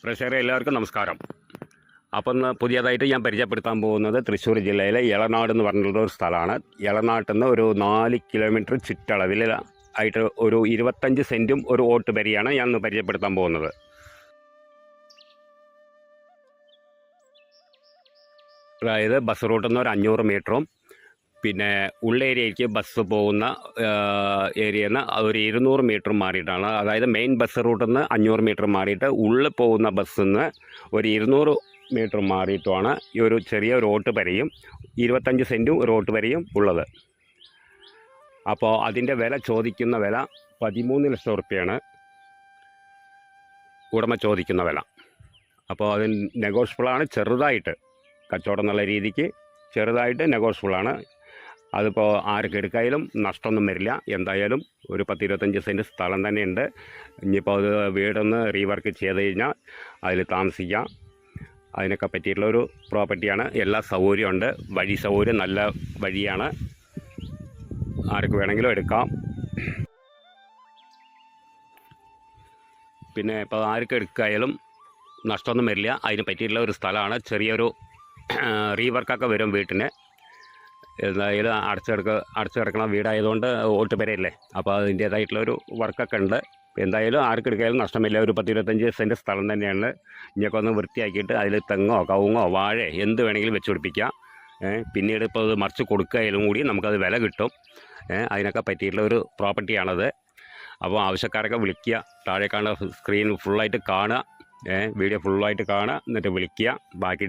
പ്രേക്ഷകരെ എല്ലാവർക്കും നമസ്കാരം. അപ്പം പുതിയതായിട്ട് ഞാൻ പരിചയപ്പെടുത്താൻ പോകുന്നത് തൃശ്ശൂർ ജില്ലയിലെ എളനാട് എന്ന് പറഞ്ഞിട്ടുള്ള ഒരു സ്ഥലമാണ്. എളനാട്ടിൽ നിന്ന് ഒരു 4 കിലോമീറ്റർ ചുറ്റളവിൽ ആയിട്ട് ഒരു 25 സെൻറ്റും ഒരു ഓട്ടുപരിയാണ് ഞാൻ ഇന്ന് പരിചയപ്പെടുത്താൻ പോകുന്നത്. അതായത് ബസ് റൂട്ടിൽ നിന്ന് ഒരു 500 മീറ്ററും പിന്നെ ഉള്ളേരിയയ്ക്ക് ബസ് പോകുന്ന ഏരിയയിൽ നിന്ന് ഒരു 200 മീറ്റർ മാറിയിട്ടാണ്. അതായത് മെയിൻ ബസ് റൂട്ടിൽ നിന്ന് 500 മീറ്റർ മാറിയിട്ട് ഉള്ളിൽ പോകുന്ന ബസ്സിൽ നിന്ന് ഒരു 200 മീറ്റർ മാറിയിട്ടുമാണ് ഈ ഒരു ചെറിയ ഒരു ഓട്ടുപരയും 25 സെൻറ്റും ഒരു ഓട്ടുപരയും ഉള്ളത്. അപ്പോൾ അതിൻ്റെ വില ചോദിക്കുന്ന വില 13 ലക്ഷം റുപ്യയാണ് ഉടമ ചോദിക്കുന്ന വില. അപ്പോൾ അത് നെഗോഷ്യബിളാണ്, ചെറുതായിട്ട് കച്ചവടം എന്നുള്ള രീതിക്ക് ചെറുതായിട്ട് നെഗോഷ്യബിളാണ്. അതിപ്പോൾ ആർക്ക് എടുക്കായാലും നഷ്ടമൊന്നും വരില്ല. എന്തായാലും ഒരു 10-25 സെൻറ്റ് സ്ഥലം തന്നെയുണ്ട്. ഇനിയിപ്പോൾ അത് വീടൊന്ന് റീവർക്ക് ചെയ്ത് കഴിഞ്ഞാൽ അതിൽ താമസിക്കാം. അതിനൊക്കെ പറ്റിയിട്ടുള്ളൊരു പ്രോപ്പർട്ടിയാണ്. എല്ലാ സൗകര്യമുണ്ട്. വഴി സൗകര്യം നല്ല വഴിയാണ്. ആർക്ക് വേണമെങ്കിലും എടുക്കാം. പിന്നെ ഇപ്പോൾ ആർക്ക് എടുക്കായാലും നഷ്ടമൊന്നും വരില്ല. അതിന് പറ്റിയിട്ടുള്ള ഒരു സ്ഥലമാണ്. ചെറിയൊരു റീവർക്കൊക്കെ വരും വീട്ടിന്. എന്തായാലും അടച്ചു കിടക്കണ വീടായതുകൊണ്ട് ഓട്ടുപരയല്ലേ, അപ്പോൾ അതിൻ്റേതായിട്ടുള്ളൊരു വർക്കൊക്കെ ഉണ്ട്. എന്തായാലും ആർക്കെടുക്കായാലും നഷ്ടമില്ല. ഒരു 10-25 സെൻറ്റ് സ്ഥലം തന്നെയാണ്. ഇനിയൊക്കെ ഒന്ന് വൃത്തിയാക്കിയിട്ട് അതിൽ തെങ്ങോ കവുങ്ങോ വാഴ എന്ത് വേണമെങ്കിലും വെച്ച് പിടിപ്പിക്കാം. പിന്നീട് ഇപ്പോൾ അത് മറിച്ച് കൊടുക്കുകയായാലും കൂടി നമുക്കത് വില കിട്ടും. അതിനൊക്കെ പറ്റിയിട്ടുള്ള ഒരു പ്രോപ്പർട്ടിയാണത്. അപ്പോൾ ആവശ്യക്കാരൊക്കെ വിളിക്കുക. താഴെ കാണുന്ന സ്ക്രീൻ ഫുള്ളായിട്ട് കാണുക, വീഡിയോ ഫുള്ളായിട്ട് കാണുക, എന്നിട്ട് വിളിക്കുക. ബാക്കി